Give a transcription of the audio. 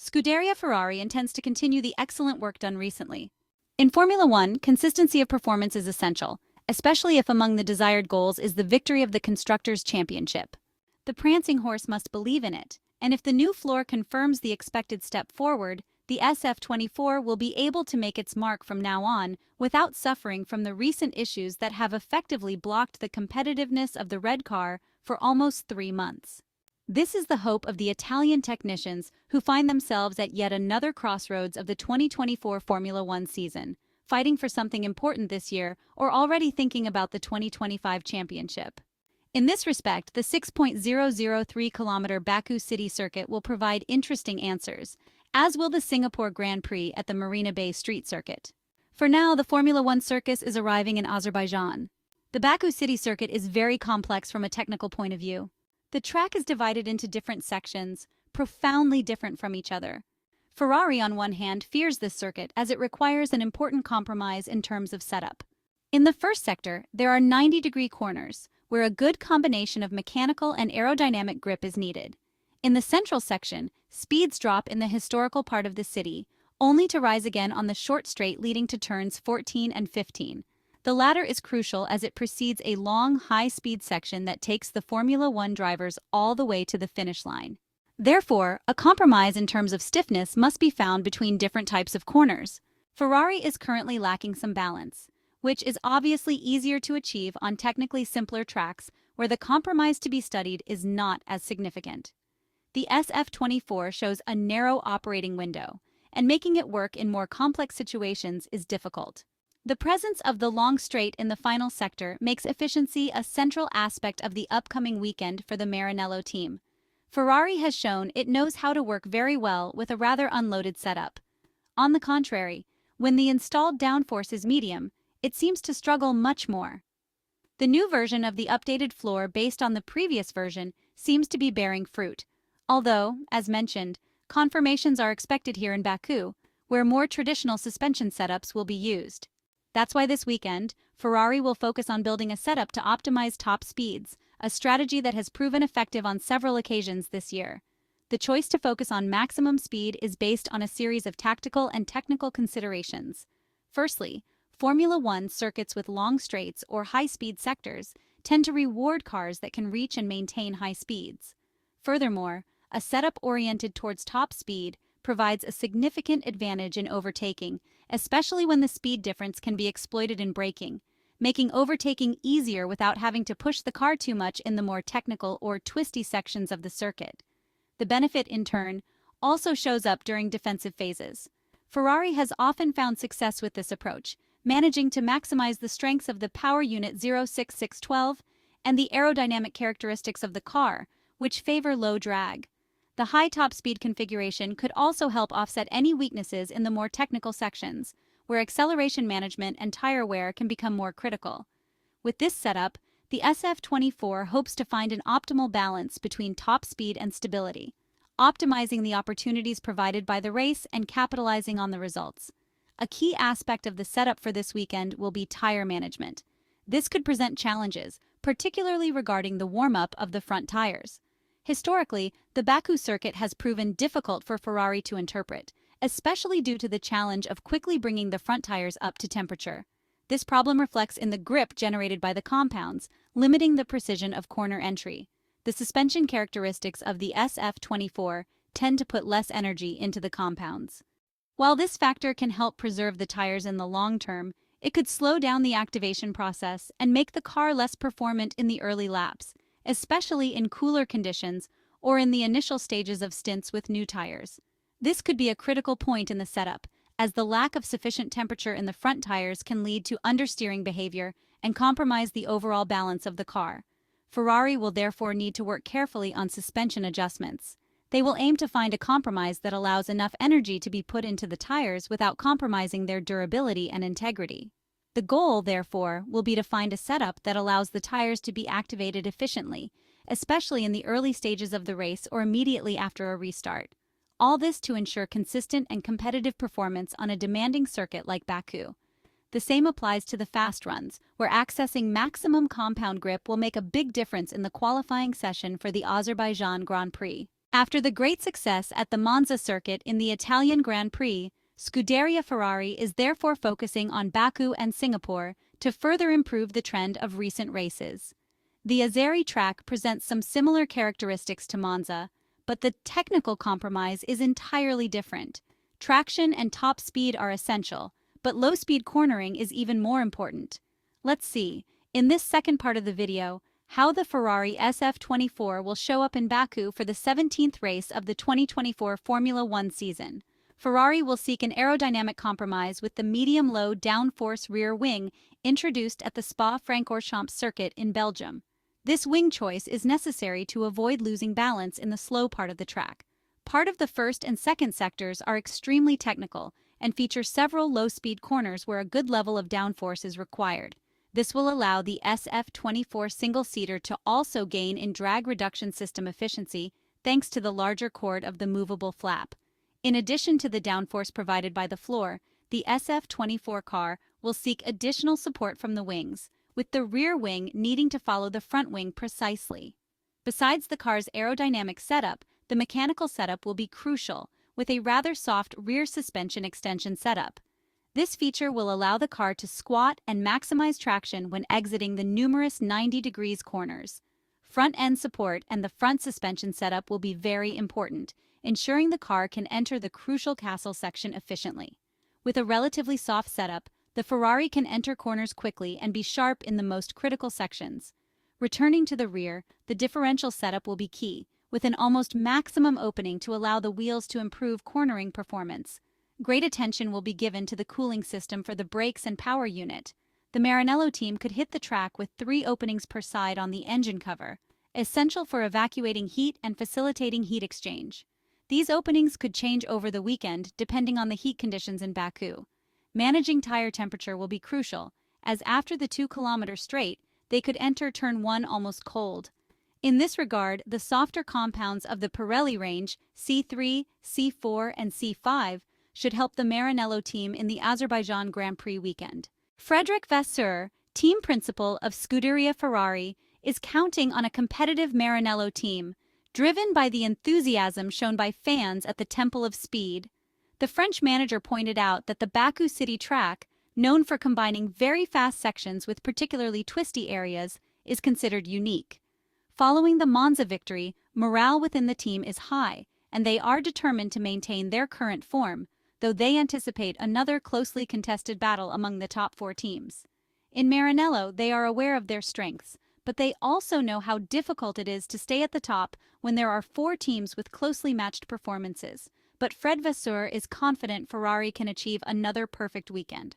Scuderia Ferrari intends to continue the excellent work done recently. In Formula One, consistency of performance is essential, especially if among the desired goals is the victory of the Constructors' Championship. The Prancing Horse must believe in it, and if the new floor confirms the expected step forward, the SF-24 will be able to make its mark from now on without suffering from the recent issues that have effectively blocked the competitiveness of the red car for almost 3 months. This is the hope of the Italian technicians who find themselves at yet another crossroads of the 2024 Formula One season, fighting for something important this year or already thinking about the 2025 championship. In this respect, the 6.003-kilometer Baku City Circuit will provide interesting answers, as will the Singapore Grand Prix at the Marina Bay Street Circuit. For now, the Formula One circus is arriving in Azerbaijan. The Baku City Circuit is very complex from a technical point of view. The track is divided into different sections, profoundly different from each other. Ferrari, on one hand, fears this circuit as it requires an important compromise in terms of setup. In the first sector, there are 90-degree corners, where a good combination of mechanical and aerodynamic grip is needed. In the central section, speeds drop in the historical part of the city, only to rise again on the short straight leading to turns 14 and 15. The latter is crucial as it precedes a long, high-speed section that takes the Formula One drivers all the way to the finish line. Therefore, a compromise in terms of stiffness must be found between different types of corners. Ferrari is currently lacking some balance, which is obviously easier to achieve on technically simpler tracks where the compromise to be studied is not as significant. The SF-24 shows a narrow operating window, and making it work in more complex situations is difficult. The presence of the long straight in the final sector makes efficiency a central aspect of the upcoming weekend for the Maranello team. Ferrari has shown it knows how to work very well with a rather unloaded setup. On the contrary, when the installed downforce is medium, it seems to struggle much more. The new version of the updated floor based on the previous version seems to be bearing fruit, although, as mentioned, confirmations are expected here in Baku, where more traditional suspension setups will be used. That's why this weekend, Ferrari will focus on building a setup to optimize top speeds, a strategy that has proven effective on several occasions this year. The choice to focus on maximum speed is based on a series of tactical and technical considerations. Firstly, Formula One circuits with long straights or high-speed sectors tend to reward cars that can reach and maintain high speeds. Furthermore, a setup oriented towards top speed provides a significant advantage in overtaking, especially when the speed difference can be exploited in braking, making overtaking easier without having to push the car too much in the more technical or twisty sections of the circuit. The benefit, in turn, also shows up during defensive phases. Ferrari has often found success with this approach, managing to maximize the strengths of the power unit 06612 and the aerodynamic characteristics of the car, which favor low drag. The high top speed configuration could also help offset any weaknesses in the more technical sections, where acceleration management and tire wear can become more critical. With this setup, the SF-24 hopes to find an optimal balance between top speed and stability, optimizing the opportunities provided by the race and capitalizing on the results. A key aspect of the setup for this weekend will be tire management. This could present challenges, particularly regarding the warm-up of the front tires. Historically, the Baku circuit has proven difficult for Ferrari to interpret, especially due to the challenge of quickly bringing the front tires up to temperature. This problem reflects in the grip generated by the compounds, limiting the precision of corner entry. The suspension characteristics of the SF-24 tend to put less energy into the compounds. While this factor can help preserve the tires in the long term, it could slow down the activation process and make the car less performant in the early laps, especially in cooler conditions or in the initial stages of stints with new tires. This could be a critical point in the setup, as the lack of sufficient temperature in the front tires can lead to understeering behavior and compromise the overall balance of the car. Ferrari will therefore need to work carefully on suspension adjustments. They will aim to find a compromise that allows enough energy to be put into the tires without compromising their durability and integrity. The goal, therefore, will be to find a setup that allows the tires to be activated efficiently, especially in the early stages of the race or immediately after a restart. All this to ensure consistent and competitive performance on a demanding circuit like Baku. The same applies to the fast runs, where accessing maximum compound grip will make a big difference in the qualifying session for the Azerbaijan Grand Prix. After the great success at the Monza circuit in the Italian Grand Prix, Scuderia Ferrari is therefore focusing on Baku and Singapore to further improve the trend of recent races. The Azeri track presents some similar characteristics to Monza, but the technical compromise is entirely different. Traction and top speed are essential, but low-speed cornering is even more important. Let's see, in this second part of the video, how the Ferrari SF-24 will show up in Baku for the 17th race of the 2024 Formula One season. Ferrari will seek an aerodynamic compromise with the medium-low downforce rear wing introduced at the Spa-Francorchamps circuit in Belgium. This wing choice is necessary to avoid losing balance in the slow part of the track. Part of the first and second sectors are extremely technical and feature several low-speed corners where a good level of downforce is required. This will allow the SF-24 single-seater to also gain in drag reduction system efficiency thanks to the larger chord of the movable flap. In addition to the downforce provided by the floor, the SF-24 car will seek additional support from the wings, with the rear wing needing to follow the front wing precisely. Besides the car's aerodynamic setup, the mechanical setup will be crucial, with a rather soft rear suspension extension setup. This feature will allow the car to squat and maximize traction when exiting the numerous 90 degrees corners. Front-end support and the front suspension setup will be very important, ensuring the car can enter the crucial castle section efficiently. With a relatively soft setup, the Ferrari can enter corners quickly and be sharp in the most critical sections. Returning to the rear, the differential setup will be key, with an almost maximum opening to allow the wheels to improve cornering performance. Great attention will be given to the cooling system for the brakes and power unit. The Maranello team could hit the track with 3 openings per side on the engine cover, essential for evacuating heat and facilitating heat exchange. These openings could change over the weekend depending on the heat conditions in Baku. Managing tire temperature will be crucial, as after the 2-kilometer straight, they could enter turn 1 almost cold. In this regard, the softer compounds of the Pirelli range, C3, C4, and C5, should help the Maranello team in the Azerbaijan Grand Prix weekend. Frédéric Vasseur, team principal of Scuderia Ferrari, is counting on a competitive Maranello team, driven by the enthusiasm shown by fans at the Temple of Speed. The French manager pointed out that the Baku City track, known for combining very fast sections with particularly twisty areas, is considered unique. Following the Monza victory, morale within the team is high, and they are determined to maintain their current form, though they anticipate another closely contested battle among the top 4 teams. In Maranello, they are aware of their strengths, but they also know how difficult it is to stay at the top when there are 4 teams with closely matched performances. But Fred Vasseur is confident Ferrari can achieve another perfect weekend.